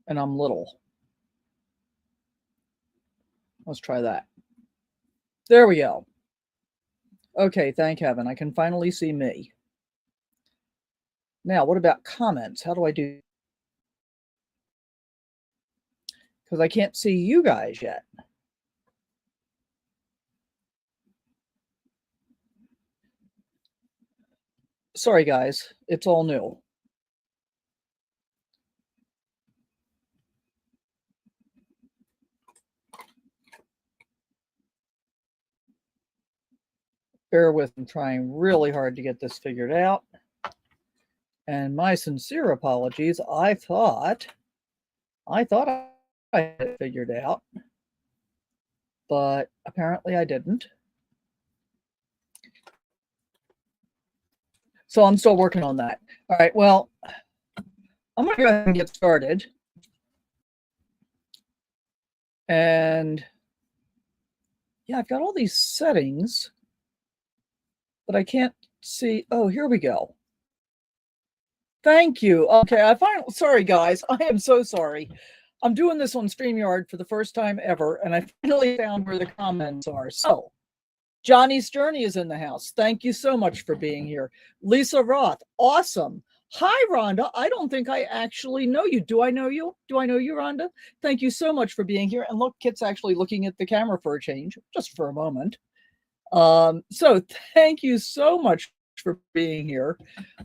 and I'm little. Let's try that. There we go. Okay, thank heaven. I can finally see me. Now, what about comments? How do I do? Because I can't see you guys yet. Sorry, guys. It's all new. Bear with me, I'm trying really hard to get this figured out. And my sincere apologies. I thought I had it figured out, but apparently I didn't. So I'm still working on that. All right, well, I'm going to go ahead and get started. And yeah, I've got all these settings, but I can't see. Oh, here we go. Thank you. Okay, sorry guys, I am so sorry. I'm doing this on StreamYard for the first time ever, and I finally found where the comments are. So, Johnny's Journey is in the house. Thank you so much for being here. Lisa Roth, awesome. Hi, Rhonda. I don't think I actually know you. Do I know you? Do I know you, Rhonda? Thank you so much for being here. And look, Kit's actually looking at the camera for a change, just for a moment. So thank you so much for being here.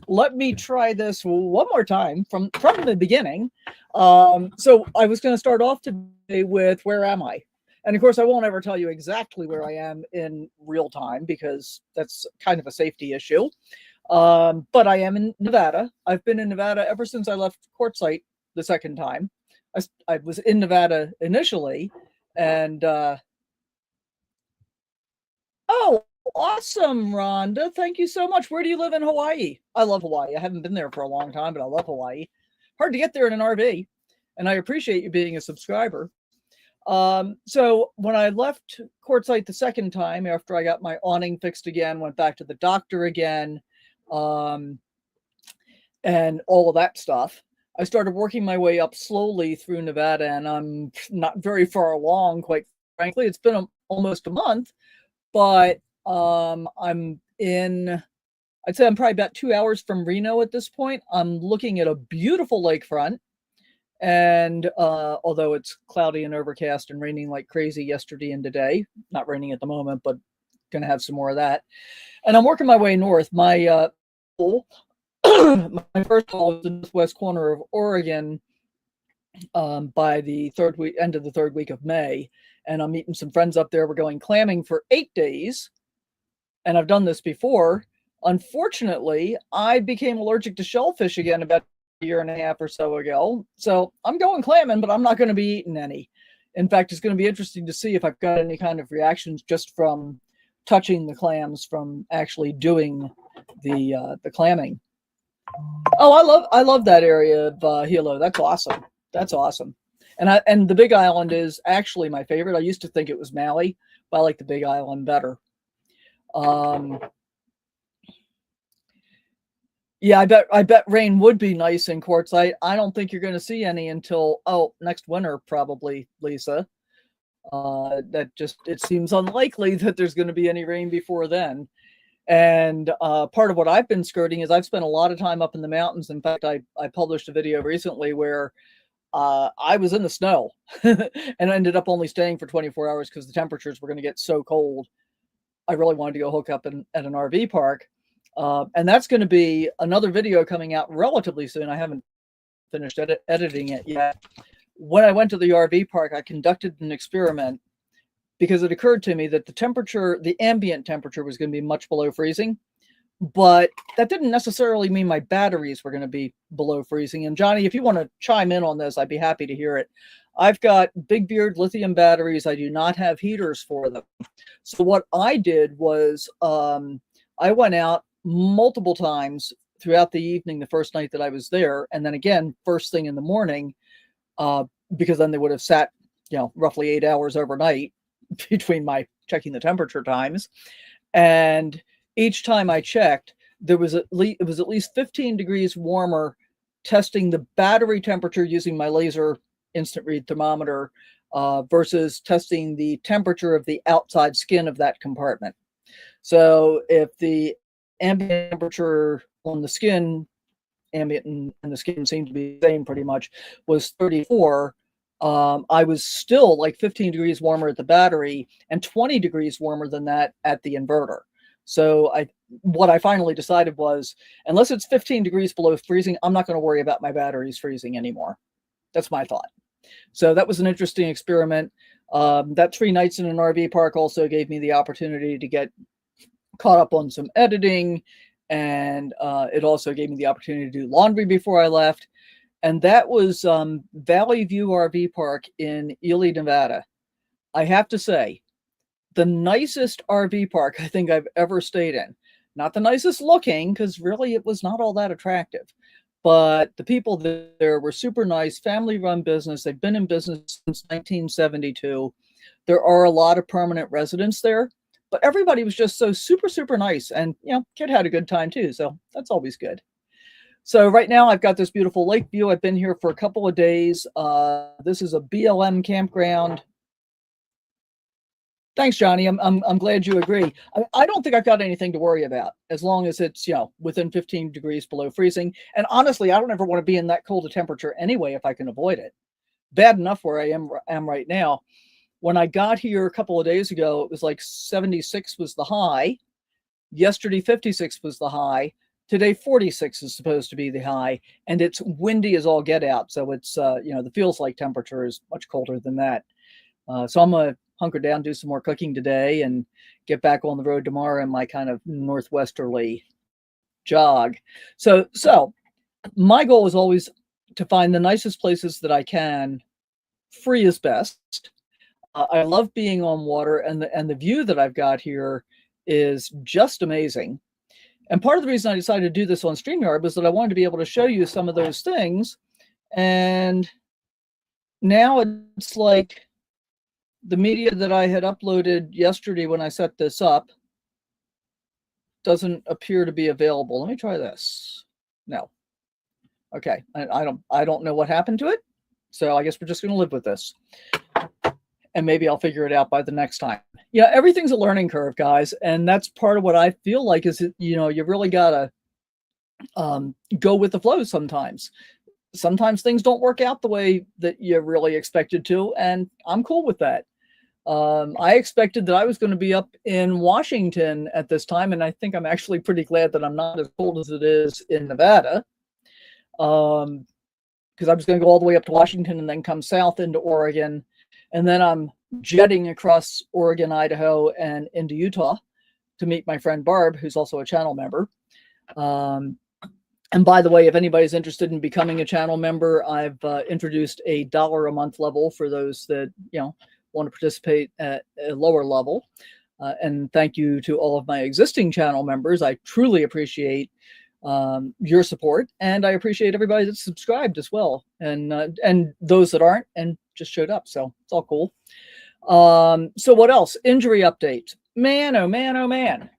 Let me try this one more time from the beginning. So I was going to start off today with where am I? And of course, I won't ever tell you exactly where I am in real time because that's kind of a safety issue. But I am in Nevada. I've been in Nevada ever since I left Quartzsite the second time. I was in Nevada initially, and oh, awesome, Rhonda. Thank you so much. Where do you live in Hawaii? I love Hawaii. I haven't been there for a long time, but I love Hawaii. Hard to get there in an RV, and I appreciate you being a subscriber. So when I left Quartzsite the second time, after I got my awning fixed again, went back to the doctor again, and all of that stuff, I started working my way up slowly through Nevada, and I'm not very far along, quite frankly. It's been almost a month, but I'd say I'm probably about 2 hours from Reno at this point. I'm looking at a beautiful lakefront. And although it's cloudy and overcast and raining like crazy yesterday and today, not raining at the moment, but going to have some more of that. And I'm working my way north. My my first goal is the northwest corner of Oregon by the end of the third week of May. And I'm meeting some friends up there. We're going clamming for 8 days. And I've done this before. Unfortunately, I became allergic to shellfish again about a year and a half or so ago. So I'm going clamming, but I'm not going to be eating any. In fact, it's going to be interesting to see if I've got any kind of reactions just from touching the clams from actually doing the clamming. Oh, I love that area of Hilo. That's awesome. That's awesome. And the Big Island is actually my favorite. I used to think it was Maui, but I like the Big Island better. Yeah, I bet rain would be nice in Quartzsite. I don't think you're going to see any until next winter probably, Lisa. It seems unlikely that there's going to be any rain before then. And part of what I've been skirting is I've spent a lot of time up in the mountains. In fact, I published a video recently where I was in the snow and I ended up only staying for 24 hours because the temperatures were going to get so cold. I really wanted to go hook up at an RV park. And that's going to be another video coming out relatively soon. I haven't finished editing it yet. When I went to the RV park, I conducted an experiment because it occurred to me that the ambient temperature was going to be much below freezing, but that didn't necessarily mean my batteries were going to be below freezing. And Johnny, if you want to chime in on this, I'd be happy to hear it. I've got Big Beard lithium batteries. I do not have heaters for them. So what I did was I went out multiple times throughout the evening the first night that I was there, and then again first thing in the morning, because then they would have sat roughly 8 hours overnight between my checking the temperature times. And each time I checked, it was at least 15 degrees warmer testing the battery temperature using my laser instant read thermometer versus testing the temperature of the outside skin of that compartment. So if the ambient temperature on the skin, ambient and the skin seemed to be the same pretty much, was 34, I was still like 15 degrees warmer at the battery and 20 degrees warmer than that at the inverter. So what I finally decided was, unless it's 15 degrees below freezing, I'm not going to worry about my batteries freezing anymore. That's my thought. So that was an interesting experiment. That 3 nights in an RV park also gave me the opportunity to get caught up on some editing, and it also gave me the opportunity to do laundry before I left. And that was Valley View RV Park in Ely, Nevada. I have to say, the nicest RV park I think I've ever stayed in. Not the nicest looking, because really it was not all that attractive. But the people there were super nice, family-run business. They've been in business since 1972. There are a lot of permanent residents there, but everybody was just so super, super nice. And, kid had a good time too. So that's always good. So right now I've got this beautiful lake view. I've been here for a couple of days. This is a BLM campground. Thanks, Johnny. I'm glad you agree. I don't think I've got anything to worry about as long as it's, within 15 degrees below freezing. And honestly, I don't ever want to be in that cold a temperature anyway if I can avoid it. Bad enough where I am right now. When I got here a couple of days ago, it was like 76 was the high. Yesterday, 56 was the high. Today, 46 is supposed to be the high, and it's windy as all get out. So it's, the feels like temperature is much colder than that. So I'm going to hunker down, do some more cooking today, and get back on the road tomorrow in my kind of northwesterly jog. So my goal is always to find the nicest places that I can. Free is best. I love being on water, and the view that I've got here is just amazing. And part of the reason I decided to do this on StreamYard was that I wanted to be able to show you some of those things. And now it's like the media that I had uploaded yesterday when I set this up doesn't appear to be available. Let me try this. No. Okay. I don't know what happened to it. So I guess we're just going to live with this. And maybe I'll figure it out by the next time. Yeah, everything's a learning curve, guys. And that's part of what I feel like is, you really got to go with the flow sometimes. Sometimes things don't work out the way that you really expected to, and I'm cool with that. I expected that I was going to be up in Washington at this time, and I think I'm actually pretty glad that I'm not as cold as it is in Nevada. Because I was going to go all the way up to Washington and then come south into Oregon. And then I'm jetting across Oregon, Idaho, and into Utah to meet my friend Barb, who's also a channel member. And by the way, if anybody's interested in becoming a channel member, I've introduced a $1 a month level for those that, want to participate at a lower level. And thank you to all of my existing channel members. I truly appreciate your support, and I appreciate everybody that's subscribed as well, and those that aren't and just showed up. So it's all cool. So what else? Injury update. Man, oh man, oh man.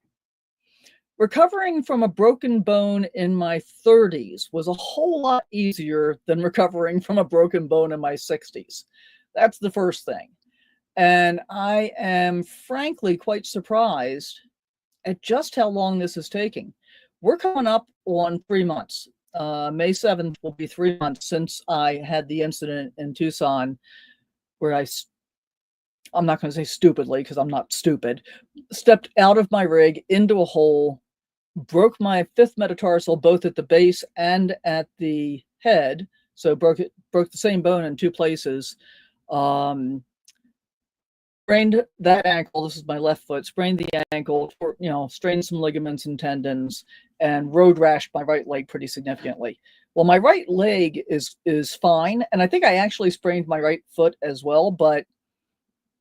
Recovering from a broken bone in my 30s was a whole lot easier than recovering from a broken bone in my 60s. That's the first thing. And I am frankly quite surprised at just how long this is taking. We're coming up on 3 months. May 7th will be 3 months since I had the incident in Tucson where I'm not going to say stupidly because I'm not stupid, stepped out of my rig into a hole, broke my 5th metatarsal both at the base and at the head. So broke the same bone in 2 places. Sprained that ankle. This is my left foot. Sprained the ankle, strained some ligaments and tendons, and road rashed my right leg pretty significantly. Well, my right leg is fine, and I think I actually sprained my right foot as well, but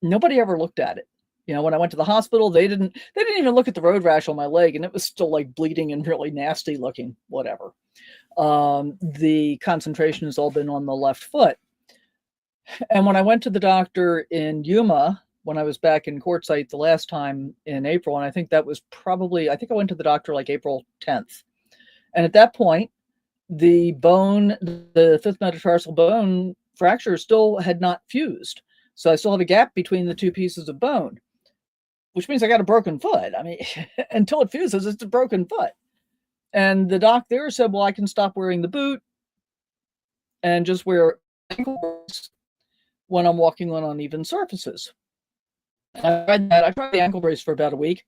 nobody ever looked at it. When I went to the hospital, they didn't even look at the road rash on my leg, and it was still like bleeding and really nasty looking. Whatever. The concentration has all been on the left foot. And when I went to the doctor in Yuma, when I was back in Quartzsite the last time in April, and I think I went to the doctor like April 10th. And at that point, the 5th metatarsal bone fracture still had not fused. So I still have a gap between the two pieces of bone, which means I got a broken foot. I mean, until it fuses, it's a broken foot. And the doc there said, well, I can stop wearing the boot and just wear ankle brace when I'm walking on uneven surfaces. And I tried that. I tried the ankle brace for about a week,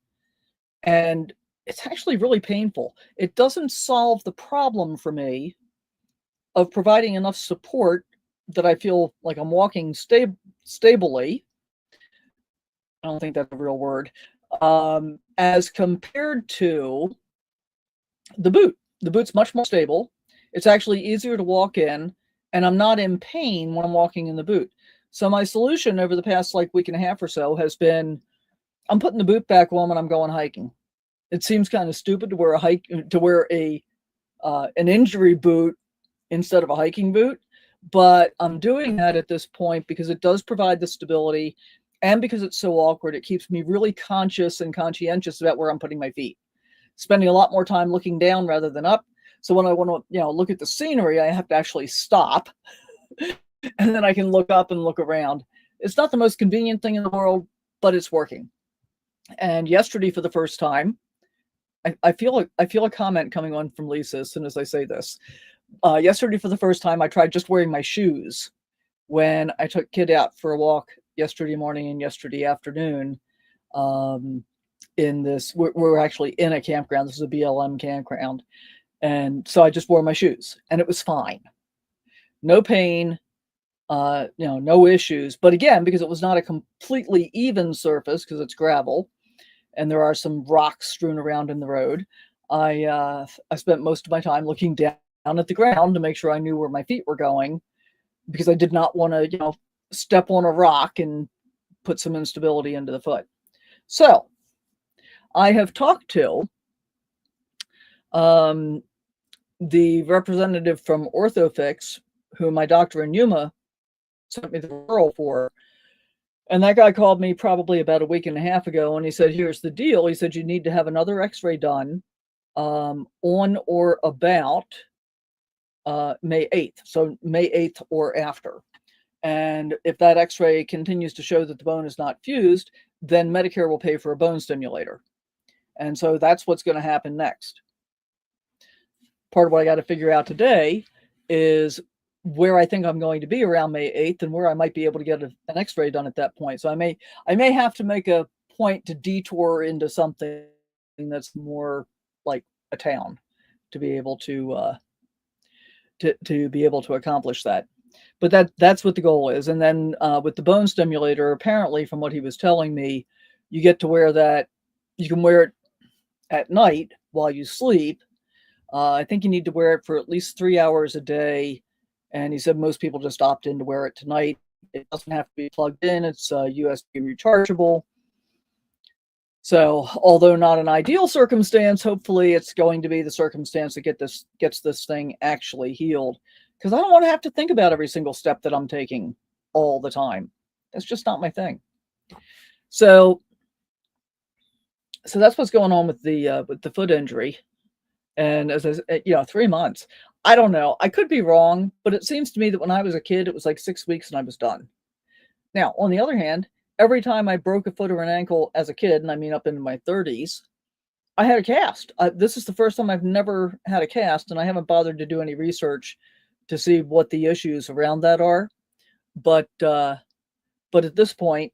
and it's actually really painful. It doesn't solve the problem for me of providing enough support that I feel like I'm walking stably. I don't think that's a real word. As compared to the boot. The boot's much more stable. It's actually easier to walk in, and I'm not in pain when I'm walking in the boot. So my solution over the past like week and a half or so has been, I'm putting the boot back on when I'm going hiking. It seems kind of stupid to wear an injury boot instead of a hiking boot, but I'm doing that at this point because it does provide the stability, and because it's so awkward, it keeps me really conscious and conscientious about where I'm putting my feet. Spending a lot more time looking down rather than up. So when I want to, look at the scenery, I have to actually stop, and then I can look up and look around. It's not the most convenient thing in the world, but it's working. And yesterday, for the first time, I feel a comment coming on from Lisa as soon as I say this. Yesterday, for the first time, I tried just wearing my shoes when I took Kid out for a walk yesterday morning and yesterday afternoon. We're actually in a campground. This is a BLM campground. And so I just wore my shoes, and it was fine. No pain, no issues. But again, because it was not a completely even surface, because it's gravel, and there are some rocks strewn around in the road, I spent most of my time looking down at the ground to make sure I knew where my feet were going, because I did not want to, step on a rock and put some instability into the foot. So I have talked to the representative from OrthoFix, who my doctor in Yuma sent me the referral for. And that guy called me probably about a week and a half ago, and he said, here's the deal. He said, you need to have another x-ray done on or about May 8th. So May 8th or after. And if that x-ray continues to show that the bone is not fused, then Medicare will pay for a bone stimulator. And so that's what's going to happen next. Part of what I got to figure out today is where I think I'm going to be around May 8th and where I might be able to get an x-ray done at that point. So I may have to make a point to detour into something that's more like a town to be able to be able to accomplish that. But that's what the goal is. And then with the bone stimulator, apparently from what he was telling me, you get to wear that. You can wear it at night while you sleep. I think you need to wear it for at least 3 hours a day. And he said most people just opt in to wear it tonight. It doesn't have to be plugged in. It's USB rechargeable. So although not an ideal circumstance, hopefully it's going to be the circumstance that gets this thing actually healed. Because I don't want to have to think about every single step that I'm taking all the time. That's just not my thing. So that's what's going on with the foot injury. And as I said, 3 months. I don't know. I could be wrong, but it seems to me that when I was a kid, it was like 6 weeks and I was done. Now, on the other hand, every time I broke a foot or an ankle as a kid, and I mean up into my 30s, I had a cast. This is the first time I've never had a cast, and I haven't bothered to do any research to see what the issues around that are. But at this point,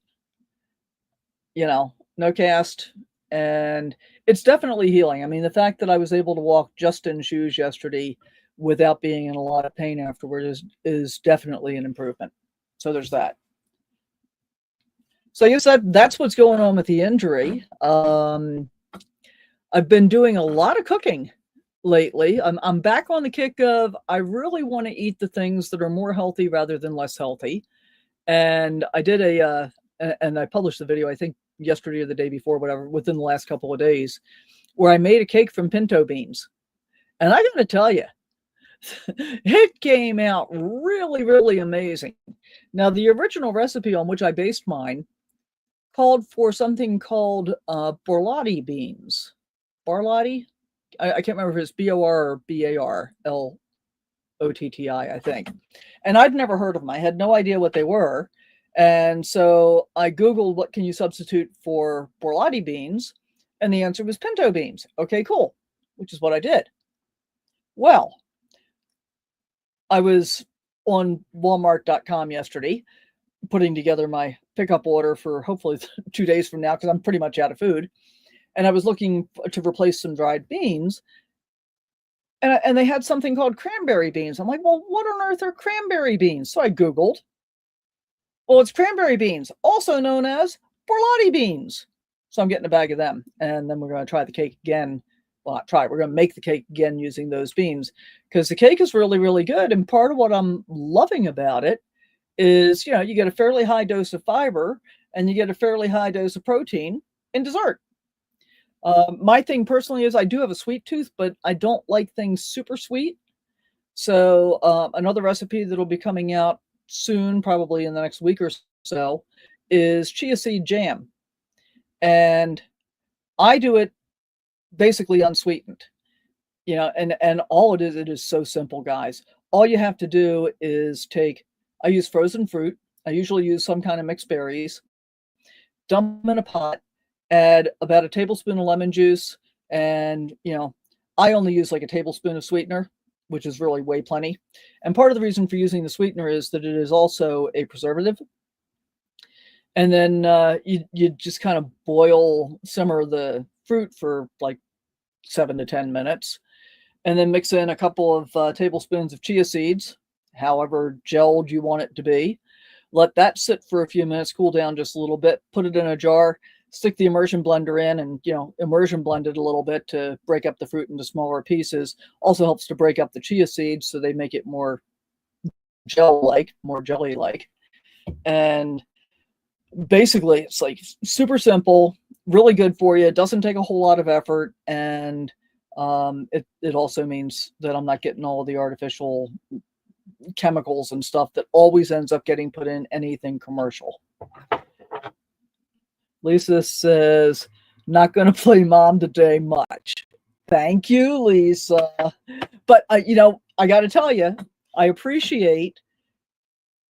no cast, and it's definitely healing. I mean, the fact that I was able to walk just in shoes yesterday without being in a lot of pain afterward is definitely an improvement. So there's that. So I guess that's what's going on with the injury. I've been doing a lot of cooking lately. I'm back on the kick of I really want to eat the things that are more healthy rather than less healthy. And I did and I published the video, I think yesterday or the day before, whatever, within the last couple of days, where I made a cake from pinto beans. And I got to tell you, it came out really, really amazing. Now, the original recipe on which I based mine called for something called borlotti beans. Barlotti? I can't remember if it's B-O-R or B-A-R-L. OTTI, I think. And I'd never heard of them. I had no idea what they were. And so I Googled what can you substitute for borlotti beans? And the answer was pinto beans. Okay, cool, which is what I did. Well, I was on Walmart.com yesterday putting together my pickup order for hopefully 2 days from now because I'm pretty much out of food. And I was looking to replace some dried beans. And they had something called cranberry beans. I'm like, well, what on earth are cranberry beans? So I Googled. Well, it's cranberry beans, also known as borlotti beans. So I'm getting a bag of them. And then we're going to try the cake again. Well, not try. We're going to make the cake again using those beans because the cake is really, really good. And part of what I'm loving about it is, you know, you get a fairly high dose of fiber and you get a fairly high dose of protein in dessert. My thing personally is I do have a sweet tooth, but I don't like things super sweet. So another recipe that'll be coming out soon, probably in the next week or so, is chia seed jam. And I do it basically unsweetened, you know, and all it is so simple, guys. All you have to do is I use frozen fruit. I usually use some kind of mixed berries, dump them in a pot, add about a tablespoon of lemon juice, and, you know, I only use like a tablespoon of sweetener, which is really way plenty. And part of the reason for using the sweetener is that it is also a preservative. And then you just kind of simmer the fruit for like 7 to 10 minutes, and then mix in a couple of tablespoons of chia seeds, however gelled you want it to be. Let that sit for a few minutes, cool down just a little bit, put it in a jar, stick the immersion blender in and, you know, immersion blend it a little bit to break up the fruit into smaller pieces. Also helps to break up the chia seeds so they make it more gel-like, more jelly-like. And basically it's like super simple, really good for you. It doesn't take a whole lot of effort. And it also means that I'm not getting all the artificial chemicals and stuff that always ends up getting put in anything commercial. Lisa says, not going to play mom today much. Thank you, Lisa. But, you know, I got to tell you, I appreciate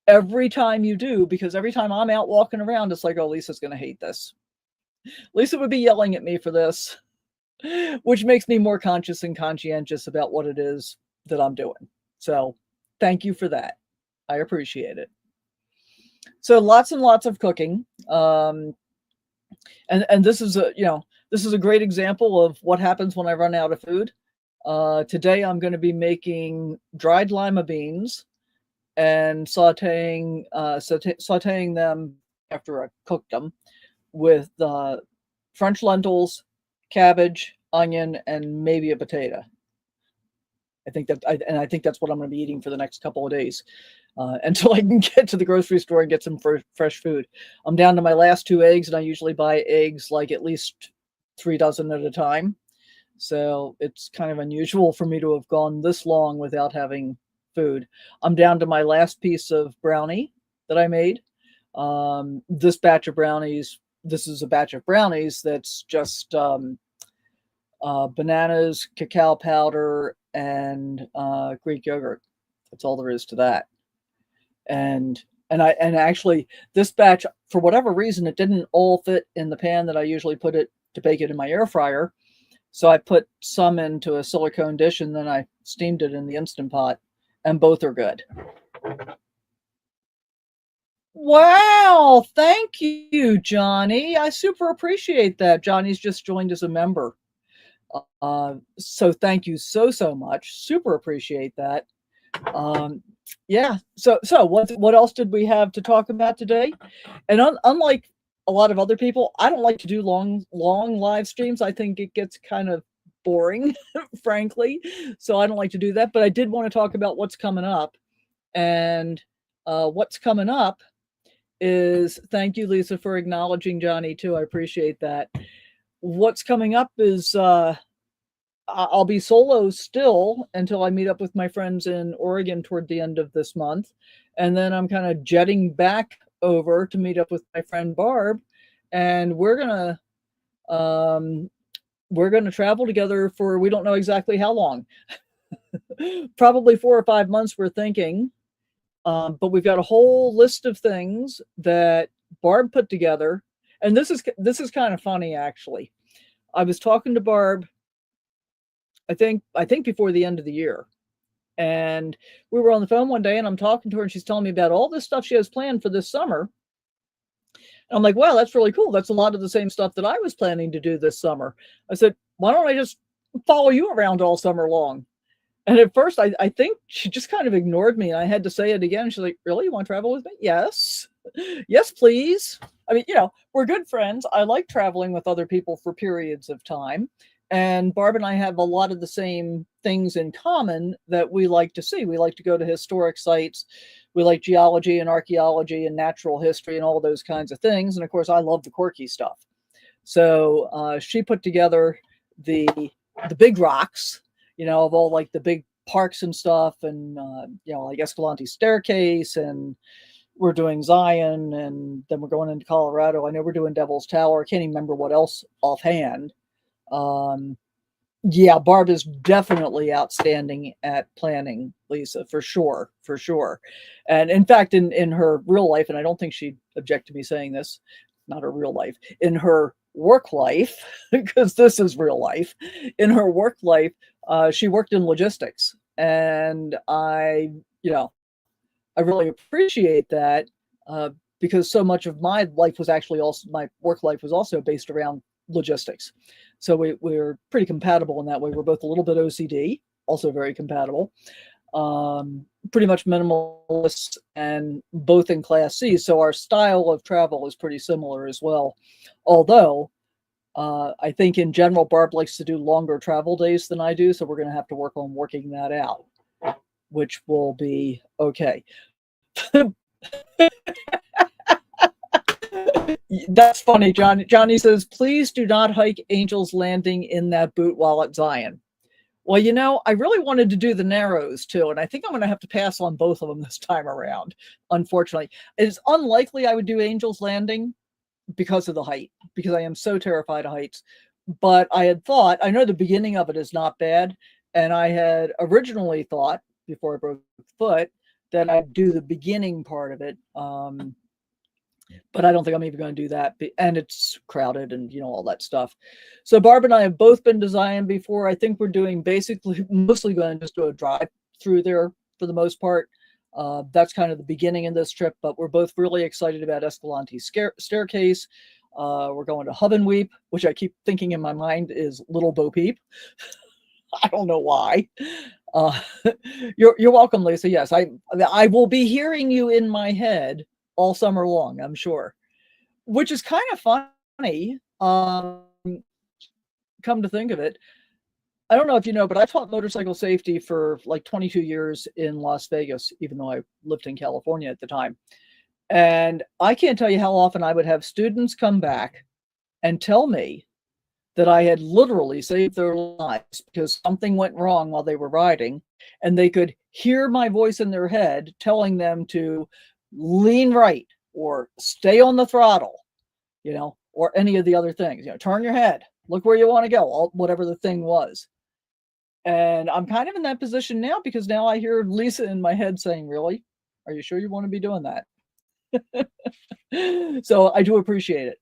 every time you do, because every time I'm out walking around, it's like, oh, Lisa's going to hate this. Lisa would be yelling at me for this, which makes me more conscious and conscientious about what it is that I'm doing. So thank you for that. I appreciate it. So lots and lots of cooking. And this is a great example of what happens when I run out of food. Today I'm going to be making dried lima beans and sauteing them after I cooked them with French lentils, cabbage, onion, and maybe a potato. I think that's what I'm going to be eating for the next couple of days until I can get to the grocery store and get some fresh food. I'm down to my last 2 eggs, and I usually buy eggs like at least 3 dozen at a time. So it's kind of unusual for me to have gone this long without having food. I'm down to my last piece of brownie that I made. This is a batch of brownies that's just bananas, cacao powder, and Greek yogurt. That's all there is to that. And actually this batch, for whatever reason, it didn't all fit in the pan that I usually put it to bake it in my air fryer. So I put some into a silicone dish and then I steamed it in the Instant Pot, and both are good. Wow, thank you, Johnny. I super appreciate that. Johnny's just joined as a member. So thank you so much. Super appreciate that. Yeah. So what else did we have to talk about today? And unlike a lot of other people, I don't like to do long live streams. I think it gets kind of boring, frankly. So I don't like to do that. But I did want to talk about what's coming up. And what's coming up is, thank you, Lisa, for acknowledging Johnny too. I appreciate that. What's coming up is I'll be solo still until I meet up with my friends in Oregon toward the end of this month. And then I'm kind of jetting back over to meet up with my friend Barb. And we're going to travel together for, we don't know exactly how long. probably 4 or 5 months, we're thinking. But we've got a whole list of things that Barb put together. And this is kind of funny, actually. I was talking to Barb, I think before the end of the year. And we were on the phone one day, and I'm talking to her, and she's telling me about all this stuff she has planned for this summer. And I'm like, wow, that's really cool. That's a lot of the same stuff that I was planning to do this summer. I said, why don't I just follow you around all summer long? And at first, I think she just kind of ignored me. And I had to say it again. She's like, really? You want to travel with me? Yes. Yes, please. I mean, we're good friends. I like traveling with other people for periods of time. And Barb and I have a lot of the same things in common that we like to see. We like to go to historic sites. We like geology and archaeology and natural history and all those kinds of things. And of course, I love the quirky stuff. So she put together the big rocks, of all like the big parks and stuff, and like Escalante Staircase, and we're doing Zion, and then we're going into Colorado. I know we're doing Devil's Tower. I can't even remember what else offhand. Yeah, Barb is definitely outstanding at planning, Lisa, for sure. And in fact, in her real life, and I don't think she'd object to me saying this, not her real life, in her work life, because this is real life, in her work life, she worked in logistics. And I really appreciate that, because so much of my life was actually also, my work life was also based around logistics. So we're pretty compatible in that way. We're both a little bit OCD, also very compatible, pretty much minimalist, and both in Class C. So our style of travel is pretty similar as well. Although I think in general, Barb likes to do longer travel days than I do. So we're going to have to work on working that out, which will be okay. That's funny, John. Johnny says, please do not hike Angel's Landing in that boot while at Zion. Well, I really wanted to do the Narrows too, and I think I'm going to have to pass on both of them this time around, unfortunately. It's unlikely I would do Angel's Landing because of the height, because I am so terrified of heights. But I had thought, I know the beginning of it is not bad, and I had originally thought, before I broke the foot, that I'd do the beginning part of it. But I don't think I'm even going to do that. And it's crowded and, all that stuff. So Barb and I have both been to Zion before. I think we're doing mostly going to just do a drive through there for the most part. That's kind of the beginning of this trip, but we're both really excited about Escalante Staircase. We're going to Hub and Weep, which I keep thinking in my mind is Little Bo Peep. I don't know why. You're welcome, Lisa. Yes, I will be hearing you in my head all summer long, I'm sure, which is kind of funny. Come to think of it, I don't know if you know, but I taught motorcycle safety for like 22 years in Las Vegas, even though I lived in California at the time. And I can't tell you how often I would have students come back and tell me that I had literally saved their lives because something went wrong while they were riding, and they could hear my voice in their head telling them to lean right or stay on the throttle, or any of the other things, turn your head, look where you want to go, whatever the thing was. And I'm kind of in that position now, because now I hear Lisa in my head saying, really, are you sure you want to be doing that? So I do appreciate it.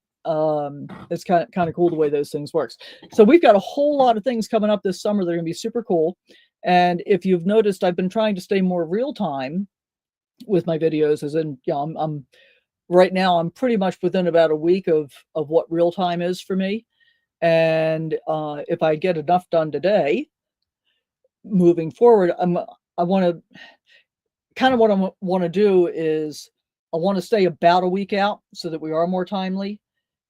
It's kind of cool the way those things works. So we've got a whole lot of things coming up this summer that are going to be super cool. And if you've noticed, I've been trying to stay more real time with my videos, as in, I'm right now, I'm pretty much within about a week of what real time is for me. And if I get enough done today, moving forward, I want to what I want to do is I want to stay about a week out so that we are more timely.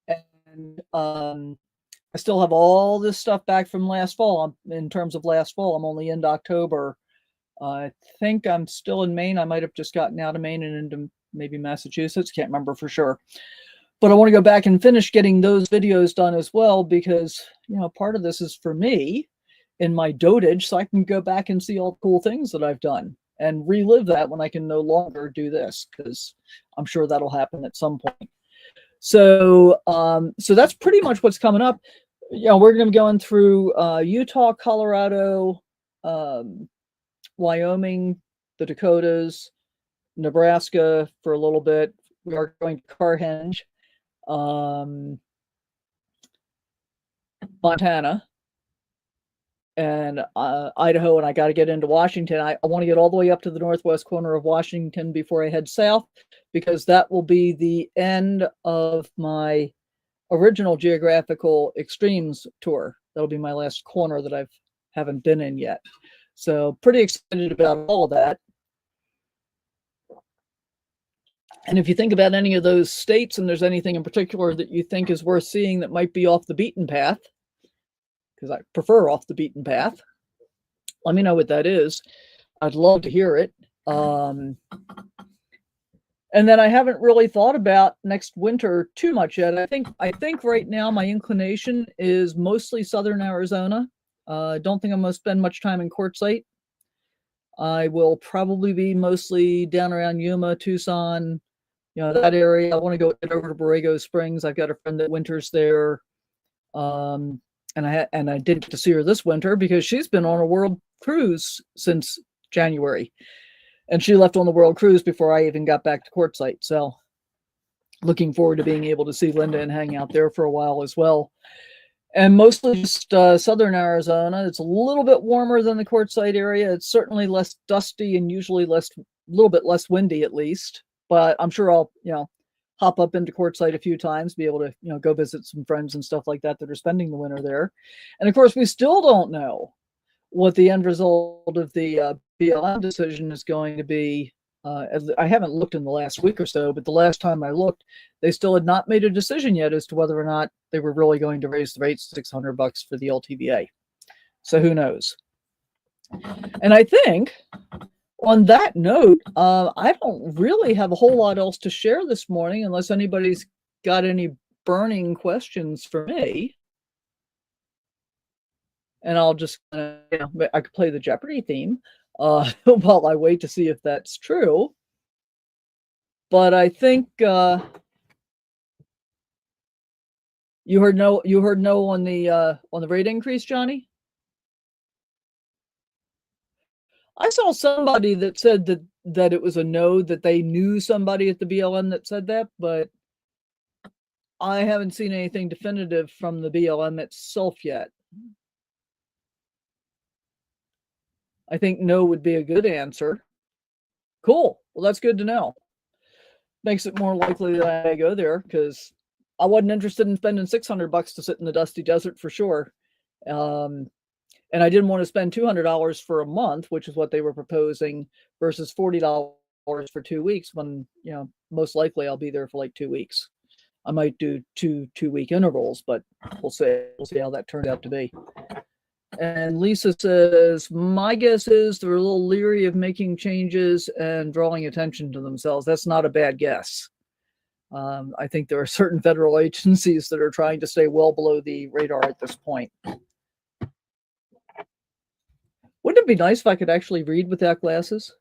And I still have all this stuff back from last fall. In terms of last fall, I'm only into October. I think I'm still in Maine. I might have just gotten out of Maine and into maybe Massachusetts. Can't remember for sure. But I want to go back and finish getting those videos done as well, because, part of this is for me in my dotage, so I can go back and see all the cool things that I've done and relive that when I can no longer do this, because I'm sure that'll happen at some point. So, so that's pretty much what's coming up. We're going to be going through Utah, Colorado, Wyoming, the Dakotas, Nebraska for a little bit. We are going to Carhenge, Montana, and Idaho, and I got to get into Washington. I want to get all the way up to the northwest corner of Washington before I head south, because that will be the end of my original geographical extremes tour. That'll be my last corner that I haven't been in yet. So pretty excited about all of that. And if you think about any of those states and there's anything in particular that you think is worth seeing that might be off the beaten path, because I prefer off the beaten path, let me know what that is. I'd love to hear it. And then I haven't really thought about next winter too much yet. I think right now my inclination is mostly southern Arizona. I don't think I'm going to spend much time in Quartzsite. I will probably be mostly down around Yuma, Tucson, that area. I want to go get over to Borrego Springs. I've got a friend that winters there. And I did get to see her this winter because she's been on a world cruise since January. And she left on the world cruise before I even got back to Quartzsite. So looking forward to being able to see Linda and hang out there for a while as well. And mostly just southern Arizona. It's a little bit warmer than the Quartzsite area. It's certainly less dusty and usually a little bit less windy at least. But I'm sure I'll, hop up into Quartzsite a few times, be able to, go visit some friends and stuff like that are spending the winter there. And of course, we still don't know what the end result of the BLM decision is going to be. I haven't looked in the last week or so, but the last time I looked, they still had not made a decision yet as to whether or not they were really going to raise the rates to $600 for the LTVA. So who knows? And I think on that note, I don't really have a whole lot else to share this morning unless anybody's got any burning questions for me. And I'll just, I could play the Jeopardy theme while I wait to see if that's true. But I think you heard no on the rate increase, Johnny? I saw somebody that said that it was a no, that they knew somebody at the BLM that said that, but I haven't seen anything definitive from the BLM itself yet. I think no would be a good answer. Cool. Well, that's good to know. Makes it more likely that I go there, because I wasn't interested in spending $600 to sit in the dusty desert for sure. And I didn't want to spend $200 for a month, which is what they were proposing, versus $40 for 2 weeks when, most likely I'll be there for like 2 weeks. I might do two-week intervals, but we'll see how that turned out to be. And Lisa says, my guess is they're a little leery of making changes and drawing attention to themselves. That's not a bad guess. I think there are certain federal agencies that are trying to stay well below the radar at this point. Wouldn't it be nice if I could actually read without glasses?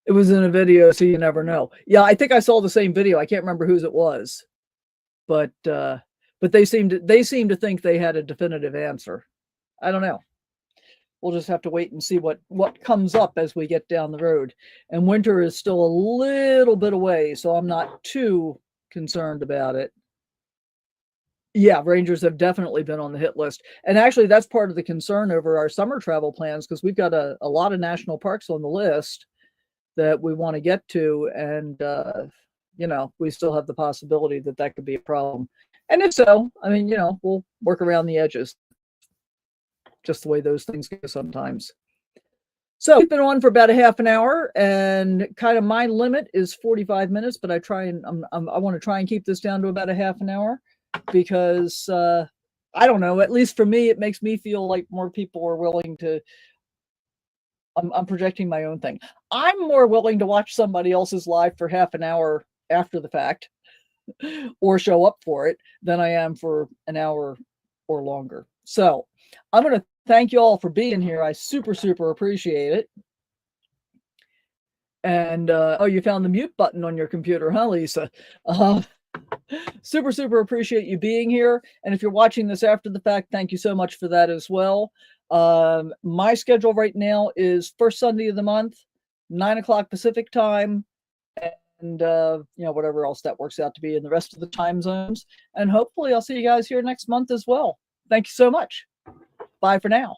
It was in a video, so you never know. Yeah, I think I saw the same video. I can't remember whose it was, but they seem to think they had a definitive answer. I don't know. We'll just have to wait and see what comes up as we get down the road. And winter is still a little bit away, so I'm not too concerned about it. Yeah, rangers have definitely been on the hit list. And actually, that's part of the concern over our summer travel plans, because we've got a lot of national parks on the list that we want to get to. And, we still have the possibility that could be a problem. And if so, we'll work around the edges. Just the way those things go sometimes. So we've been on for about a half an hour, and kind of my limit is 45 minutes, but I want to try and keep this down to about a half an hour. Because I don't know, at least for me, it makes me feel like more people are willing to, I'm projecting my own thing. I'm more willing to watch somebody else's live for half an hour after the fact or show up for it than I am for an hour or longer. So I'm going to thank you all for being here. I super, super appreciate it. And, you found the mute button on your computer, huh, Lisa? Super, super appreciate you being here. And if you're watching this after the fact, thank you so much for that as well. My schedule right now is first Sunday of the month, 9 o'clock Pacific time, and whatever else that works out to be in the rest of the time zones. And hopefully I'll see you guys here next month as well. Thank you so much. Bye for now.